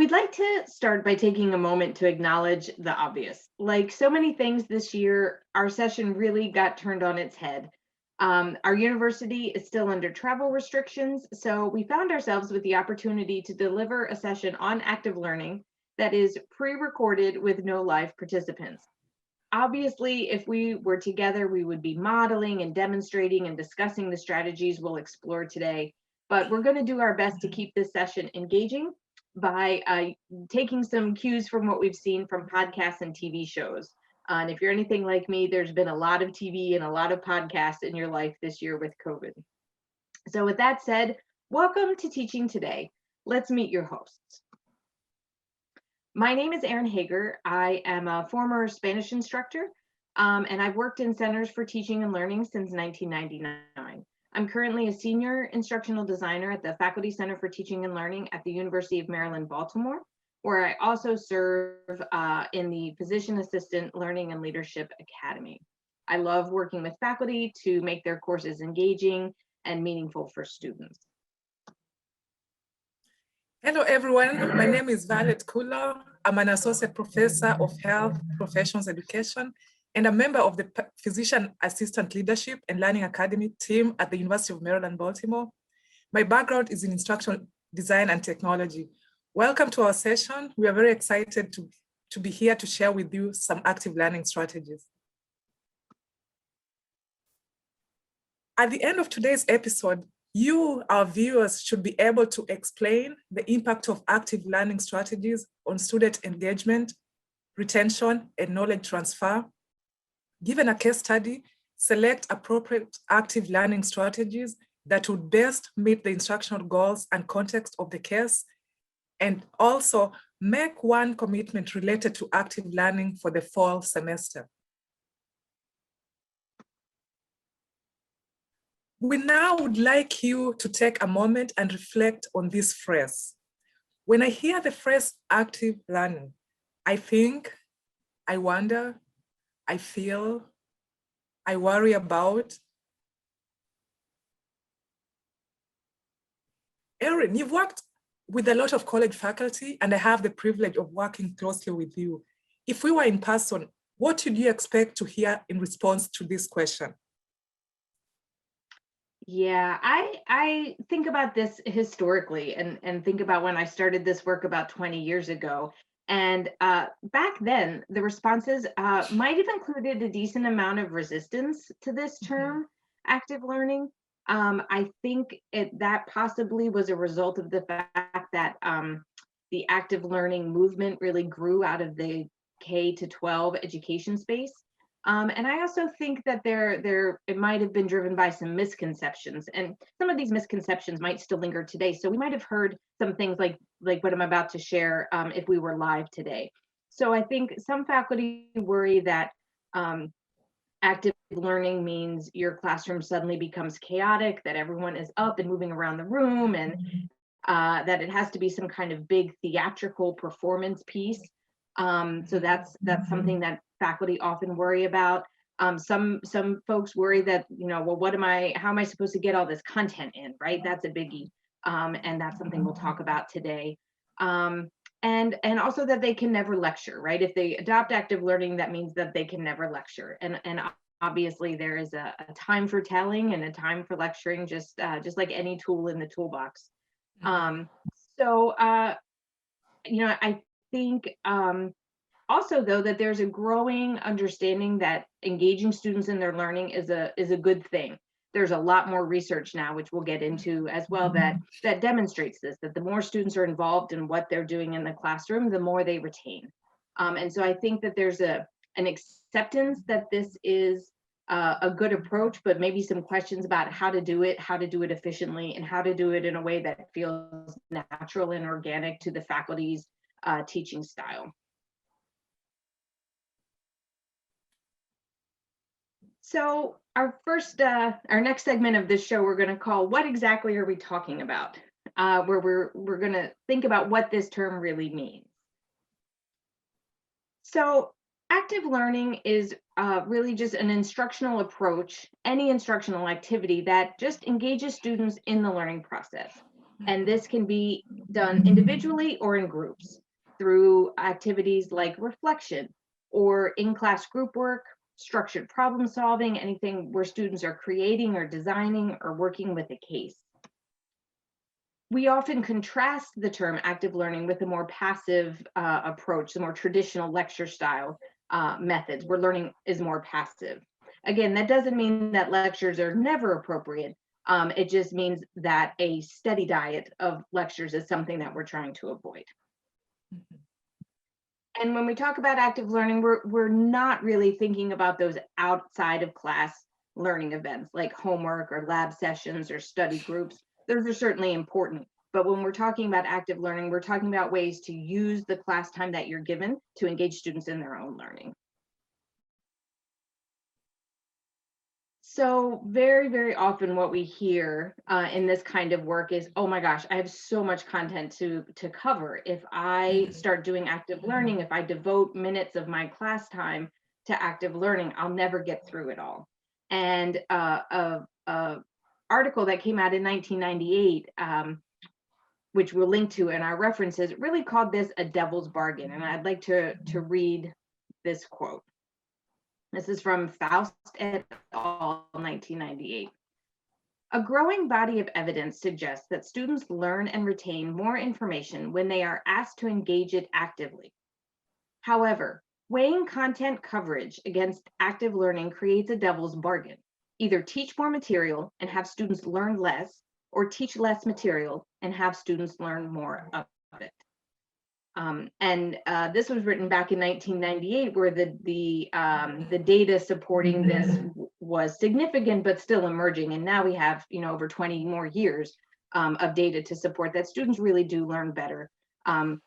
We'd like to start by taking a moment to acknowledge the obvious. Like so many things this year, our session really got turned on its head. Our university is still under travel restrictions, so we found ourselves with the opportunity to deliver a session on active learning that is pre-recorded with no live participants. Obviously, if we were together, we would be modeling and demonstrating and discussing the strategies we'll explore today. But we're going to do our best to keep this session engaging by taking some cues from what we've seen from podcasts and TV shows. And if you're anything like me, there's been a lot of TV and a lot of podcasts in your life this year with COVID. So with that said, welcome to Teaching Today. Let's meet your hosts. My name is Erin Hager. I am a former Spanish instructor, and I've worked in centers for teaching and learning since 1999. I'm currently a senior instructional designer at the Faculty Center for Teaching and Learning at the University of Maryland, Baltimore, where I also serve in the Physician Assistant Learning and Leadership Academy. I love working with faculty to make their courses engaging and meaningful for students. Hello, everyone. My name is Violet Kulo. I'm an associate professor of health professions education and a member of the Physician Assistant Leadership and Learning Academy team at the University of Maryland, Baltimore. My background is in instructional design and technology. Welcome to our session. We are very excited to be here to share with you some active learning strategies. At the end of today's episode, you, our viewers, should be able to explain the impact of active learning strategies on student engagement, retention, and knowledge transfer. Given a case study, select appropriate active learning strategies that would best meet the instructional goals and context of the case, and also make one commitment related to active learning for the fall semester. We now would like you to take a moment and reflect on this phrase. When I hear the phrase active learning, I think, I wonder, I feel, I worry about. Erin, you've worked with a lot of college faculty, and I have the privilege of working closely with you. If we were in person, what would you expect to hear in response to this question? Yeah, I think about this historically and think about when I started this work about 20 years ago. And back then, the responses might have included a decent amount of resistance to this term, active learning. I think that possibly was a result of the fact that the active learning movement really grew out of the K to 12 education space. And I also think that it might have been driven by some misconceptions, and some of these misconceptions might still linger today. So we might have heard some things like what I'm about to share if we were live today. So I think some faculty worry that active learning means your classroom suddenly becomes chaotic, that everyone is up and moving around the room, and that it has to be some kind of big theatrical performance piece. So that's something that faculty often worry about. Some folks worry that, well, how am I supposed to get all this content in, right? That's a biggie. And that's something we'll talk about today. And also that they can never lecture, right? If they adopt active learning, that means that they can never lecture. And obviously there is a time for telling and a time for lecturing, just like any tool in the toolbox. I think also, though, that there's a growing understanding that engaging students in their learning is a good thing. There's a lot more research now, which we'll get into as well, that demonstrates this, that the more students are involved in what they're doing in the classroom, the more they retain. And so I think that there's an acceptance that this is a good approach, but maybe some questions about how to do it efficiently, and how to do it in a way that feels natural and organic to the faculty's teaching style. So our next segment of this show, we're going to call "What Exactly Are We Talking About?" Where we're going to think about what this term really means. So active learning is really just an instructional approach, any instructional activity that just engages students in the learning process. And this can be done individually or in groups through activities like reflection or in-class group work, structured problem solving, anything where students are creating or designing or working with a case. We often contrast the term active learning with a more passive approach, the more traditional lecture style methods where learning is more passive. Again, that doesn't mean that lectures are never appropriate. It just means that a steady diet of lectures is something that we're trying to avoid. And when we talk about active learning, we're not really thinking about those outside of class learning events like homework or lab sessions or study groups. Those are certainly important. But when we're talking about active learning, we're talking about ways to use the class time that you're given to engage students in their own learning. So very, very often what we hear in this kind of work is, oh my gosh, I have so much content to cover. If I start doing active learning, if I devote minutes of my class time to active learning, I'll never get through it all. And a article that came out in 1998, which we'll link to in our references, really called this a devil's bargain. And I'd like to read this quote. This is from Faust et al., 1998. A growing body of evidence suggests that students learn and retain more information when they are asked to engage it actively. However, weighing content coverage against active learning creates a devil's bargain. Either teach more material and have students learn less, or teach less material and have students learn more of it. This was written back in 1998, where the data supporting this was significant, but still emerging. And now we have, over 20 more years of data to support that students really do learn better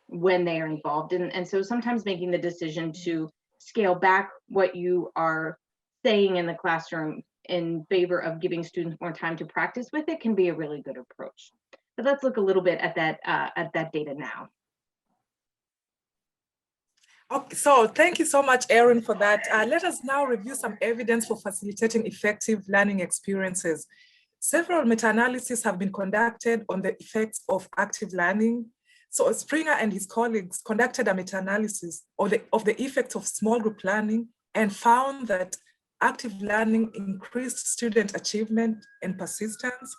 when they are involved. And so sometimes making the decision to scale back what you are saying in the classroom in favor of giving students more time to practice with it can be a really good approach. But let's look a little bit at that data now. Okay, so thank you so much, Erin, for that. Let us now review some evidence for facilitating effective learning experiences. Several meta-analyses have been conducted on the effects of active learning. So Springer and his colleagues conducted a meta-analysis of the effects of small group learning and found that active learning increased student achievement and persistence,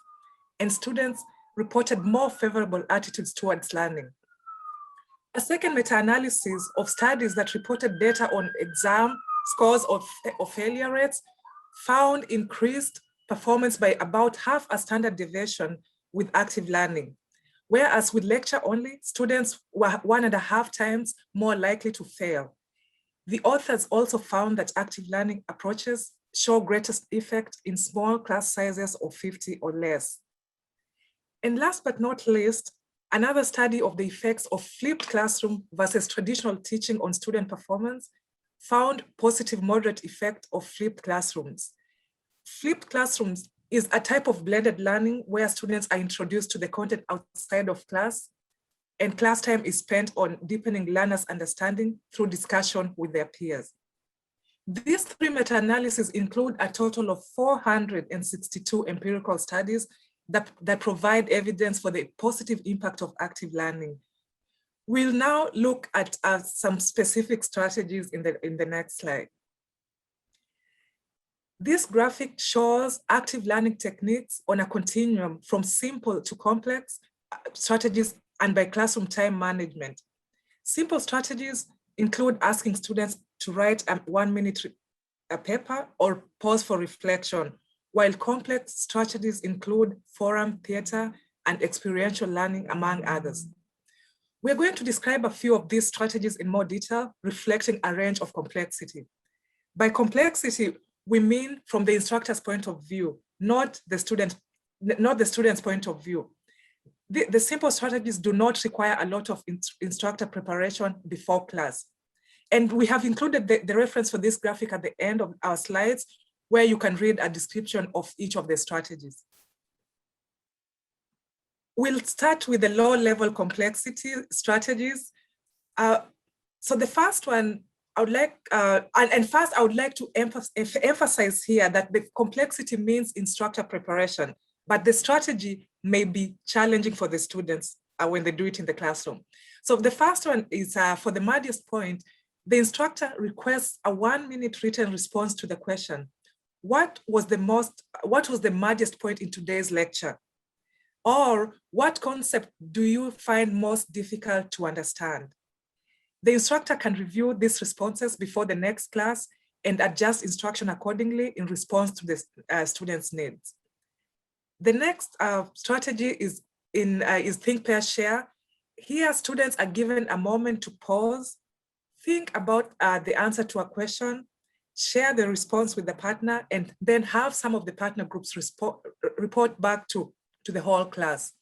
and students reported more favorable attitudes towards learning. A second meta-analysis of studies that reported data on exam scores or failure rates found increased performance by about half a standard deviation with active learning, whereas with lecture only, students were 1.5 times more likely to fail. The authors also found that active learning approaches show greatest effect in small class sizes of 50 or less. And last but not least, another study of the effects of flipped classroom versus traditional teaching on student performance found positive moderate effect of flipped classrooms. Flipped classrooms is a type of blended learning where students are introduced to the content outside of class, and class time is spent on deepening learners' understanding through discussion with their peers. These 3 meta-analyses include a total of 462 empirical studies that provide evidence for the positive impact of active learning. We'll now look at some specific strategies in the next slide. This graphic shows active learning techniques on a continuum from simple to complex strategies and by classroom time management. Simple strategies include asking students to write a 1-minute paper or pause for reflection, while complex strategies include forum, theater, and experiential learning, among others. We're going to describe a few of these strategies in more detail, reflecting a range of complexity. By complexity, we mean from the instructor's point of view, not the student's point of view. The simple strategies do not require a lot of instructor preparation before class. And we have included the reference for this graphic at the end of our slides, where you can read a description of each of the strategies. We'll start with the low-level complexity strategies. So the first one, I would like, I would like to emphasize here that the complexity means instructor preparation, but the strategy may be challenging for the students when they do it in the classroom. So the first one is for the muddiest point, the instructor requests a 1-minute written response to the question, what was the muddiest point in today's lecture? Or what concept do you find most difficult to understand? The instructor can review these responses before the next class and adjust instruction accordingly in response to the students' needs. The next strategy is think, pair, share. Here, students are given a moment to pause, think about the answer to a question, share the response with the partner, and then have some of the partner groups report back to the whole class.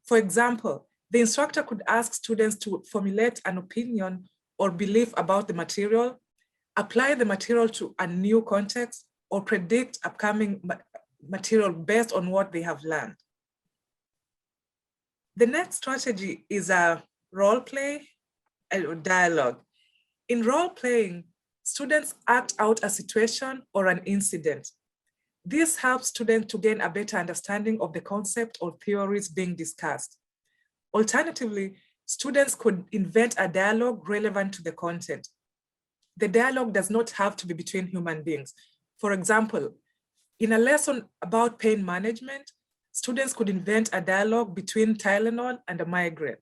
For example, the instructor could ask students to formulate an opinion or belief about the material, apply the material to a new context, or predict upcoming material based on what they have learned. The next strategy is a role play and dialogue. In role playing, students act out a situation or an incident. This helps students to gain a better understanding of the concept or theories being discussed. Alternatively, students could invent a dialogue relevant to the content. The dialogue does not have to be between human beings. For example, in a lesson about pain management, students could invent a dialogue between Tylenol and a migraine.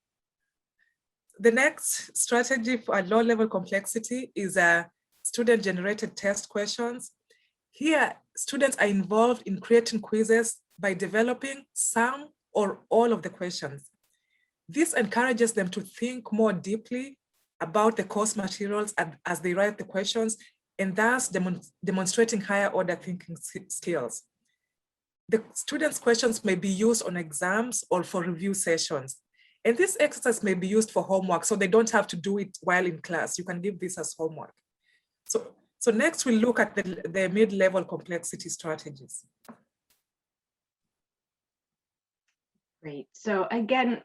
The next strategy for a low-level complexity is student-generated test questions. Here, students are involved in creating quizzes by developing some or all of the questions. This encourages them to think more deeply about the course materials as they write the questions, and thus demonstrating higher order thinking skills. The students' questions may be used on exams or for review sessions. And this exercise may be used for homework, so they don't have to do it while in class. You can give this as homework. So next we'll look at the mid-level complexity strategies. Great. So again,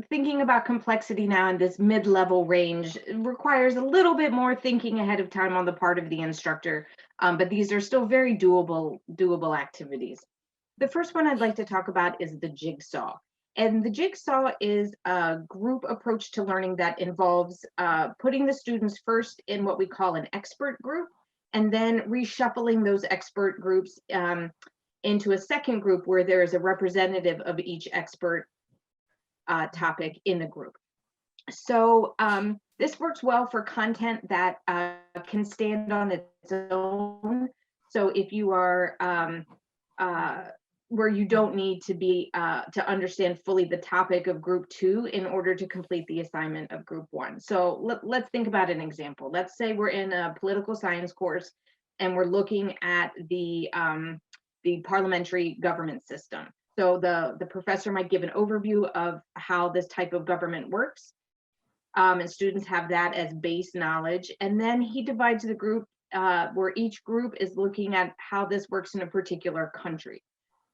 thinking about complexity now in this mid-level range requires a little bit more thinking ahead of time on the part of the instructor, but these are still very doable activities. The first one I'd like to talk about is the jigsaw. And the jigsaw is a group approach to learning that involves putting the students first in what we call an expert group, and then reshuffling those expert groups into a second group where there is a representative of each expert topic in the group. So this works well for content that can stand on its own. So if you are where you don't need to be to understand fully the topic of group 2 in order to complete the assignment of group 1. So let's think about an example. Let's say we're in a political science course and we're looking at the parliamentary government system. So the professor might give an overview of how this type of government works, and students have that as base knowledge. And then he divides the group where each group is looking at how this works in a particular country.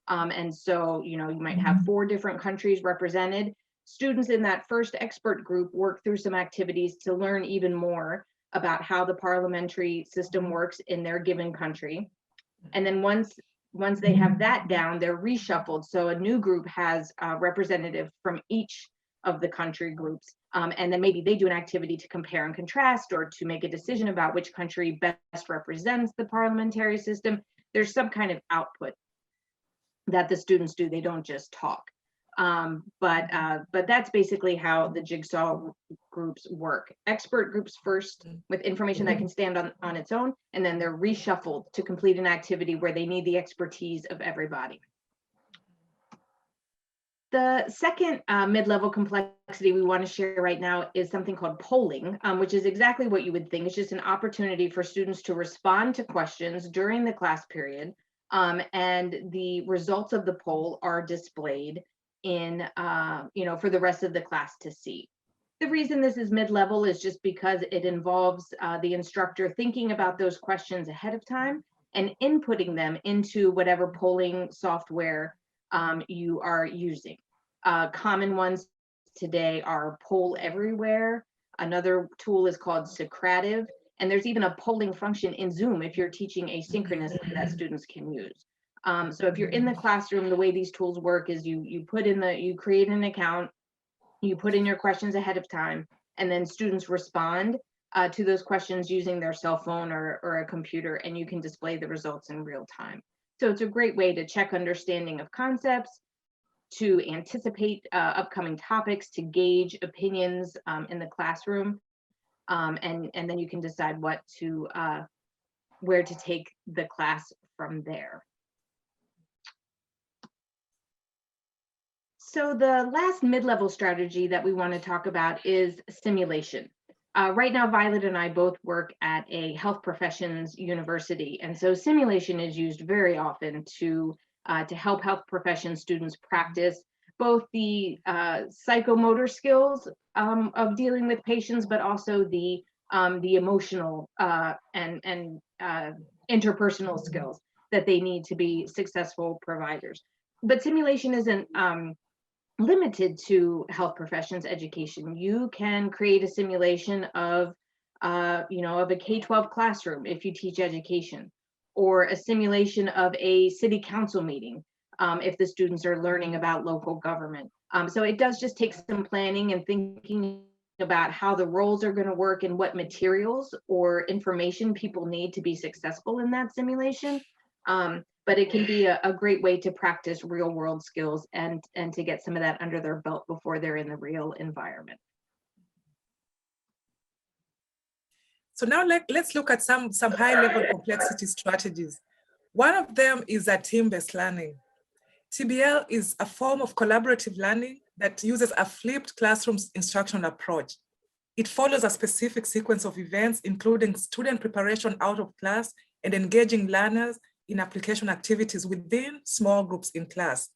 And so, you might have 4 different countries represented. Students in that first expert group work through some activities to learn even more about how the parliamentary system works in their given country. And then once they have that down, they're reshuffled. So a new group has a representative from each of the country groups. And then maybe they do an activity to compare and contrast or to make a decision about which country best represents the parliamentary system. There's some kind of output that the students do. They don't just talk. But that's basically how the jigsaw groups work. Expert groups first with information that can stand on its own, and then they're reshuffled to complete an activity where they need the expertise of everybody. The second mid-level complexity we want to share right now is something called polling, which is exactly what you would think. It's just an opportunity for students to respond to questions during the class period. And the results of the poll are displayed in, for the rest of the class to see. The reason this is mid-level is just because it involves the instructor thinking about those questions ahead of time and inputting them into whatever polling software you are using. Common ones today are Poll Everywhere. Another tool is called Socrative. And there's even a polling function in Zoom if you're teaching asynchronously that students can use. So if you're in the classroom, the way these tools work is you create an account, you put in your questions ahead of time, and then students respond to those questions using their cell phone or a computer, and you can display the results in real time. So it's a great way to check understanding of concepts, to anticipate upcoming topics, to gauge opinions in the classroom, and then you can decide where to take the class from there. So the last mid-level strategy that we want to talk about is simulation. Right now, Violet and I both work at a health professions university, and so simulation is used very often to help health profession students practice both the psychomotor skills of dealing with patients, but also the emotional and interpersonal skills that they need to be successful providers. But simulation isn't limited to health professions education. You can create a simulation of of a K-12 classroom if you teach education, or a simulation of a city council meeting if the students are learning about local government. So it does just take some planning and thinking about how the roles are going to work and what materials or information people need to be successful in that simulation. But it can be a great way to practice real world skills and to get some of that under their belt before they're in the real environment. So now let's look at some high level complexity strategies. One of them is a team-based learning. TBL is a form of collaborative learning that uses a flipped classroom instructional approach. It follows a specific sequence of events, including student preparation out of class and engaging learners in application activities within small groups in class.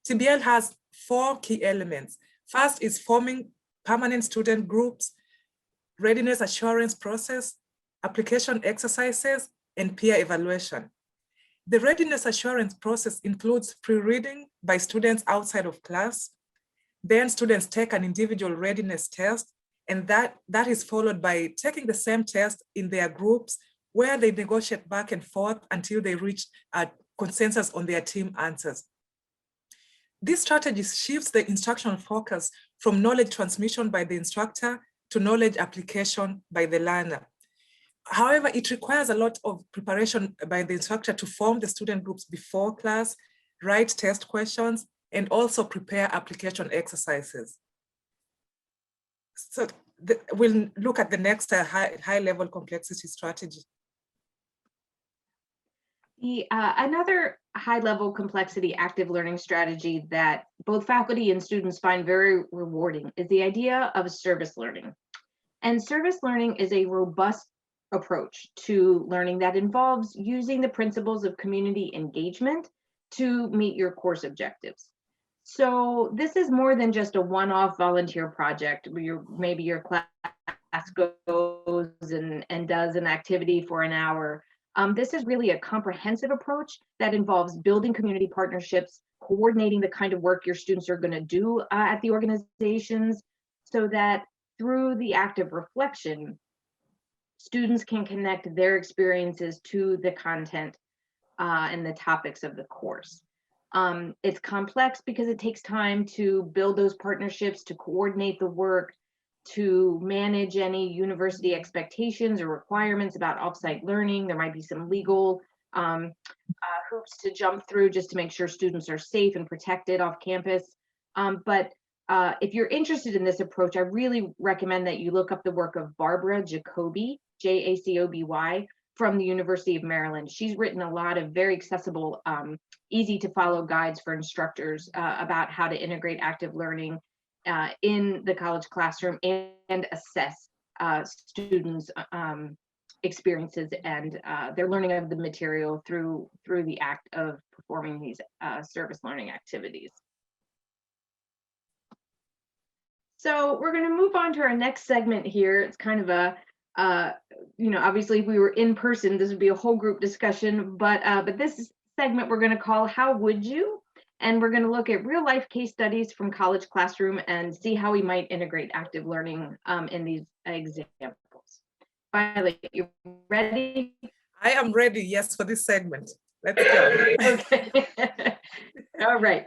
TBL has 4 key elements. First is forming permanent student groups, readiness assurance process, application exercises, and peer evaluation. The readiness assurance process includes pre-reading by students outside of class. Then students take an individual readiness test, and that is followed by taking the same test in their groups, where they negotiate back and forth until they reach a consensus on their team answers. This strategy shifts the instructional focus from knowledge transmission by the instructor to knowledge application by the learner. However, it requires a lot of preparation by the instructor to form the student groups before class, write test questions, and also prepare application exercises. So we'll look at the next high-level complexity strategy. Another high-level complexity active learning strategy that both faculty and students find very rewarding is the idea of service learning. And service learning is a robust approach to learning that involves using the principles of community engagement to meet your course objectives. So this is more than just a one-off volunteer project where maybe your class goes and does an activity for an hour. This is really a comprehensive approach that involves building community partnerships, coordinating the kind of work your students are going to do at the organizations, so that through the act of reflection, students can connect their experiences to the content and the topics of the course. It's complex because it takes time to build those partnerships, to coordinate the work, to manage any university expectations or requirements about offsite learning. There might be some legal hoops to jump through just to make sure students are safe and protected off campus. But if you're interested in this approach, I really recommend that you look up the work of Barbara Jacoby, Jacoby, from the University of Maryland. She's written a lot of very accessible, easy to follow guides for instructors about how to integrate active learning in the college classroom and assess students' experiences and their learning of the material through the act of performing these service learning activities. So we're going to move on to our next segment here. It's kind of a, obviously if we were in person, this would be a whole group discussion, but this segment we're going to call How Would You? And we're going to look at real life case studies from college classroom and see how we might integrate active learning in these examples. Violet, you ready? I am ready, yes, for this segment. Let's go. Okay. All right.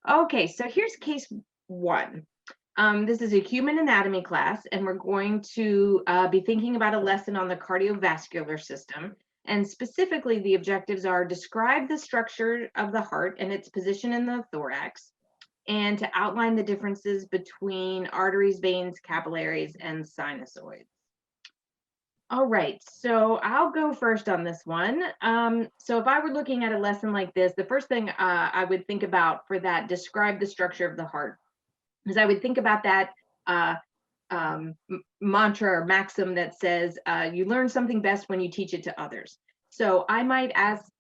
Okay, so here's case one. This is a human anatomy class, and we're going to be thinking about a lesson on the cardiovascular system. And specifically, the objectives are describe the structure of the heart and its position in the thorax, and to outline the differences between arteries, veins, capillaries, and sinusoids. All right, so I'll go first on this one. So if I were looking at a lesson like this, the first thing I would think about for that, describe the structure of the heart, is I would think about that uh, mantra or maxim that says, you learn something best when you teach it to others. So I might ask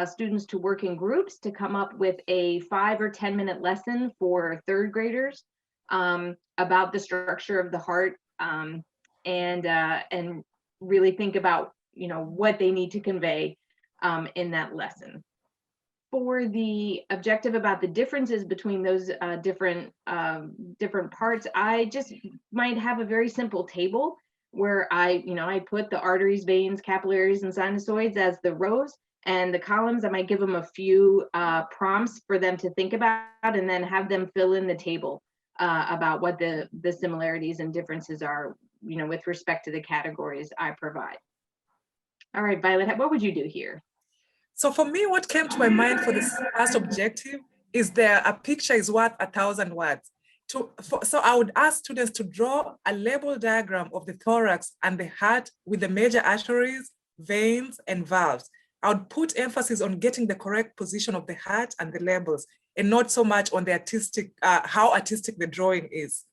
students to work in groups to come up with a 5 or 10-minute lesson for third graders about the structure of the heart, and really think about, what they need to convey in that lesson. For the objective about the differences between those different parts, I just might have a very simple table where I put the arteries, veins, capillaries, and sinusoids as the rows, and the columns, I might give them a few prompts for them to think about, and then have them fill in the table about what the similarities and differences are, with respect to the categories I provide. All right, Violet, what would you do here? So for me, what came to my mind for this first objective is there a picture is worth 1,000 words. So I would ask students to draw a label diagram of the thorax and the heart with the major arteries, veins, and valves. I would put emphasis on getting the correct position of the heart and the labels, and not so much on the artistic, how artistic the drawing is.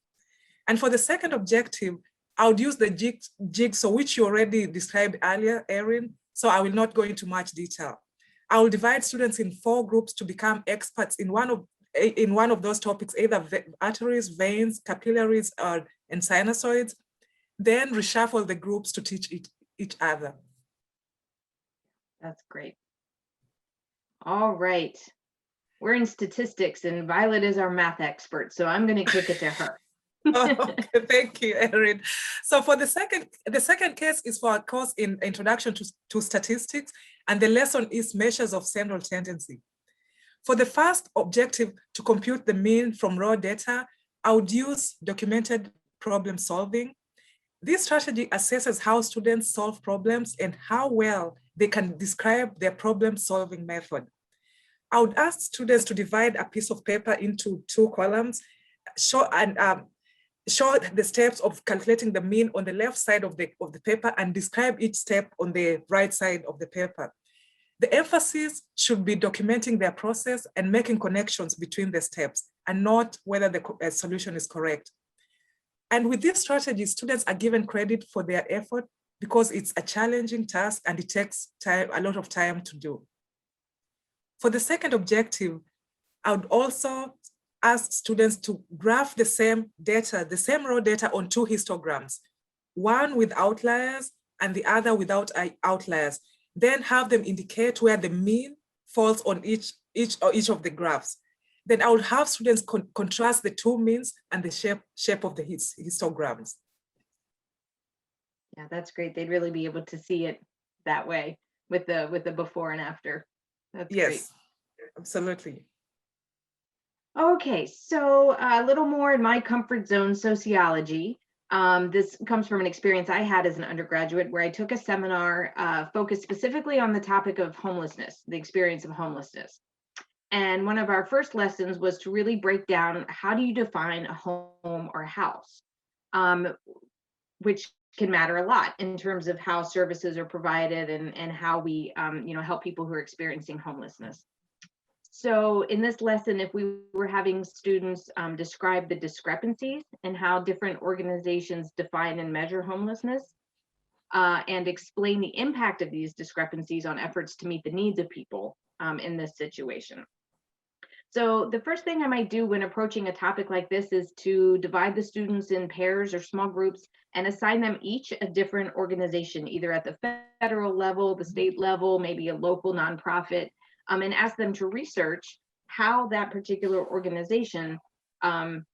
And for the second objective, I would use the jigsaw, which you already described earlier, Erin, so I will not go into much detail. I will divide students in 4 groups to become experts in one of those topics, either arteries, veins, capillaries, and sinusoids, then reshuffle the groups to teach each other. That's great. All right. We're in statistics, and Violet is our math expert, so I'm going to kick it to her. Okay, thank you, Erin. So for the second case is for a course in Introduction to Statistics, and the lesson is measures of central tendency. For the first objective, to compute the mean from raw data, I would use documented problem solving. This strategy assesses how students solve problems and how well they can describe their problem solving method. I would ask students to divide a piece of paper into 2 columns, show the steps of calculating the mean on the left side of the paper, and describe each step on the right side of the paper. The emphasis should be documenting their process and making connections between the steps, and not whether the solution is correct. And with this strategy, students are given credit for their effort because it's a challenging task and it takes a lot of time to do. For the second objective, I would also ask students to graph the same raw data on 2 histograms, one with outliers and the other without outliers. Then have them indicate where the mean falls on each of the graphs. Then I would have students contrast the 2 means and the shape of the histograms. Yeah, that's great. They'd really be able to see it that way with the before and after. That's yes, great. Absolutely. Okay, so a little more in my comfort zone, sociology. This comes from an experience I had as an undergraduate where I took a seminar focused specifically on the topic of homelessness, the experience of homelessness. And one of our first lessons was to really break down, how do you define a home or house, which can matter a lot in terms of how services are provided and how we help people who are experiencing homelessness. So in this lesson, if we were having students describe the discrepancies and how different organizations define and measure homelessness, and explain the impact of these discrepancies on efforts to meet the needs of people in this situation. So the first thing I might do when approaching a topic like this is to divide the students in pairs or small groups and assign them each a different organization, either at the federal level, the state level, maybe a local nonprofit, and ask them to research how that particular organization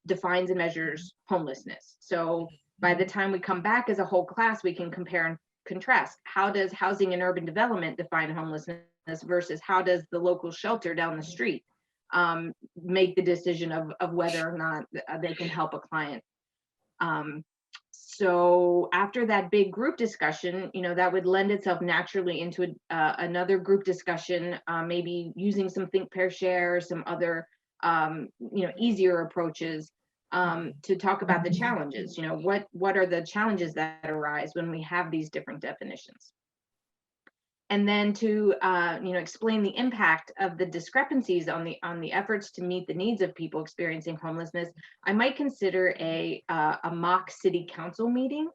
defines and measures homelessness. So by the time we come back as a whole class, we can compare and contrast. How does housing and urban development define homelessness versus how does the local shelter down the street make the decision of whether or not they can help a client. So after that big group discussion, that would lend itself naturally into another group discussion, maybe using some think, pair, share, some other, easier approaches to talk about the challenges. What are the challenges that arise when we have these different definitions? And then to explain the impact of the discrepancies on the efforts to meet the needs of people experiencing homelessness, I might consider a mock city council meeting.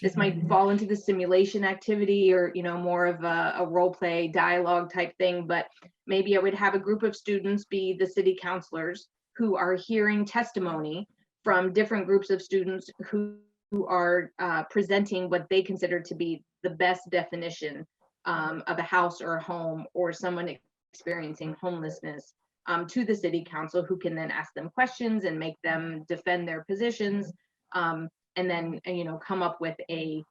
This might fall into the simulation activity, or more of a role play dialogue type thing. But maybe I would have a group of students be the city councilors who are hearing testimony from different groups of students who are presenting what they consider to be the best definition of a house or a home or someone experiencing homelessness to the city council, who can then ask them questions and make them defend their positions, and then come up with a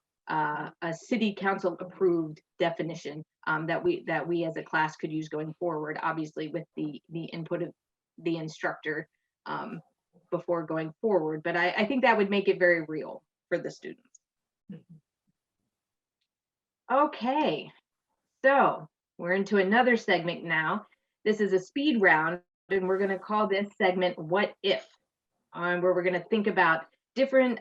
city council approved definition that we as a class could use going forward, obviously with the input of the instructor before going forward. But I think that would make it very real for the students. Okay, so we're into another segment now. This is a speed round, and we're going to call this segment What If, where we're going to think about different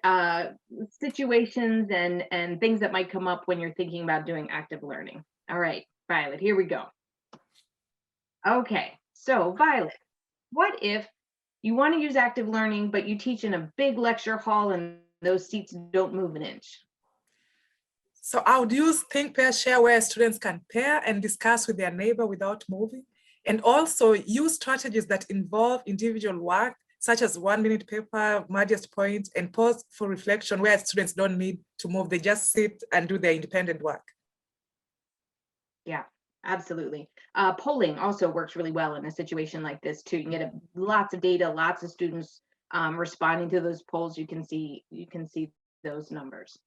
situations and things that might come up when you're thinking about doing active learning. All right, Violet, here we go. Okay, so Violet, what if you want to use active learning, but you teach in a big lecture hall and those seats don't move an inch? So I would use think, pair, share, where students can pair and discuss with their neighbor without moving, and also use strategies that involve individual work, such as 1-minute paper, modest point, and pause for reflection, where students don't need to move. They just sit and do their independent work. Yeah, absolutely. Polling also works really well in a situation like this too. You can get lots of data, lots of students responding to those polls. You can see those numbers.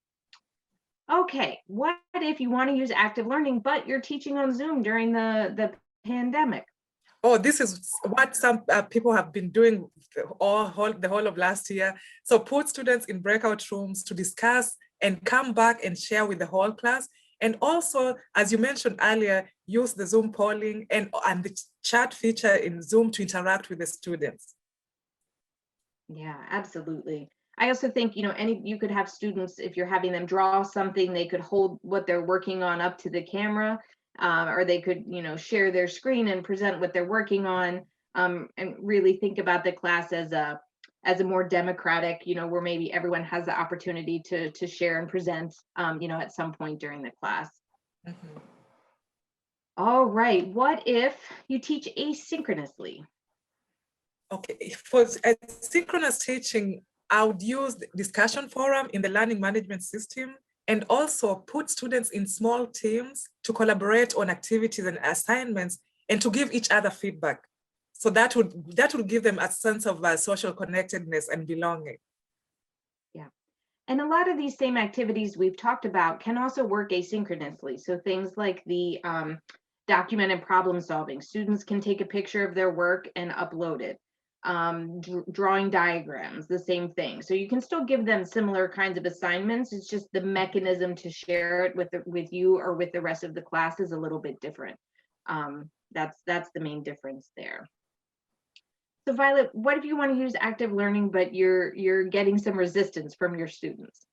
Okay, what if you want to use active learning, but you're teaching on Zoom during the pandemic? Oh, this is what some people have been doing the whole of last year. So put students in breakout rooms to discuss and come back and share with the whole class. And also, as you mentioned earlier, use the Zoom polling and the chat feature in Zoom to interact with the students. Yeah, absolutely. I also think, you could have students, if you're having them draw something, they could hold what they're working on up to the camera, or they could, share their screen and present what they're working on, and really think about the class as a more democratic, where maybe everyone has the opportunity to share and present, at some point during the class. Mm-hmm. All right. What if you teach asynchronously? Okay, for synchronous teaching, I would use the discussion forum in the learning management system, and also put students in small teams to collaborate on activities and assignments and to give each other feedback. So that would give them a sense of social connectedness and belonging. Yeah. And a lot of these same activities we've talked about can also work asynchronously. So things like the documented problem solving. Students can take a picture of their work and upload it. Drawing diagrams, the same thing. So you can still give them similar kinds of assignments. It's just the mechanism to share it with you or with the rest of the class is a little bit different. That's the main difference there. So Violet, what if you want to use active learning, but you're getting some resistance from your students?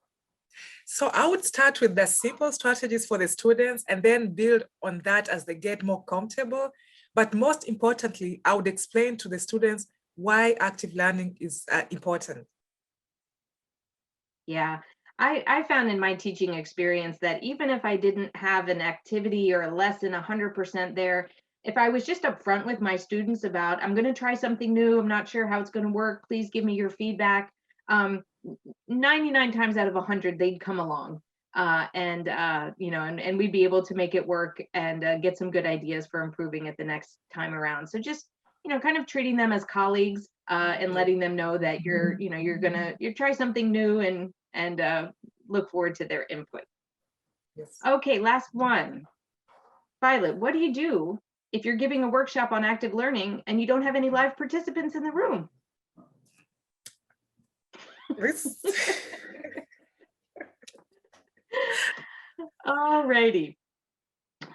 So I would start with the simple strategies for the students and then build on that as they get more comfortable. But most importantly, I would explain to the students why active learning is important. Yeah, I found in my teaching experience that even if I didn't have an activity or a lesson 100% there, if I was just upfront with my students about, I'm going to try something new, I'm not sure how it's going to work, please give me your feedback. 99 times out of 100, they'd come along, and we'd be able to make it work and get some good ideas for improving it the next time around. So just kind of treating them as colleagues, and letting them know that you're try something new and look forward to their input. Yes. Okay, last one. Violet, what do you do if you're giving a workshop on active learning and you don't have any live participants in the room? All righty.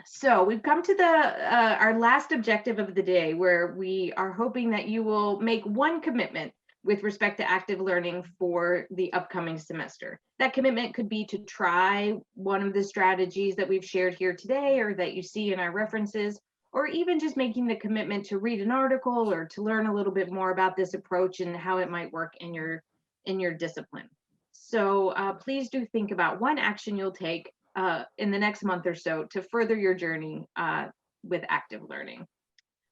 So we've come to our last objective of the day, where we are hoping that you will make one commitment with respect to active learning for the upcoming semester. That commitment could be to try one of the strategies that we've shared here today or that you see in our references, or even just making the commitment to read an article or to learn a little bit more about this approach and how it might work in your discipline. So please do think about one action you'll take in the next month or so to further your journey with active learning.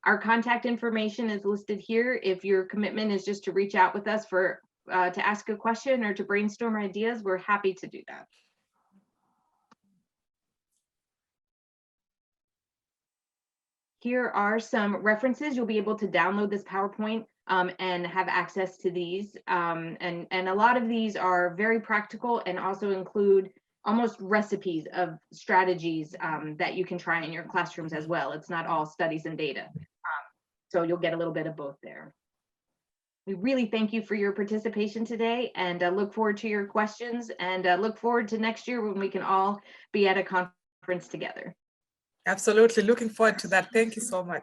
Our contact information is listed here. If your commitment is just to reach out with us for to ask a question or to brainstorm ideas, we're happy to do that. Here are some references. You'll be able to download this PowerPoint and have access to these. And a lot of these are very practical and also include almost recipes of strategies that you can try in your classrooms as well. It's not all studies and data. So you'll get a little bit of both there. We really thank you for your participation today, and look forward to your questions, and look forward to next year when we can all be at a conference together. Absolutely. Looking forward to that. Thank you so much.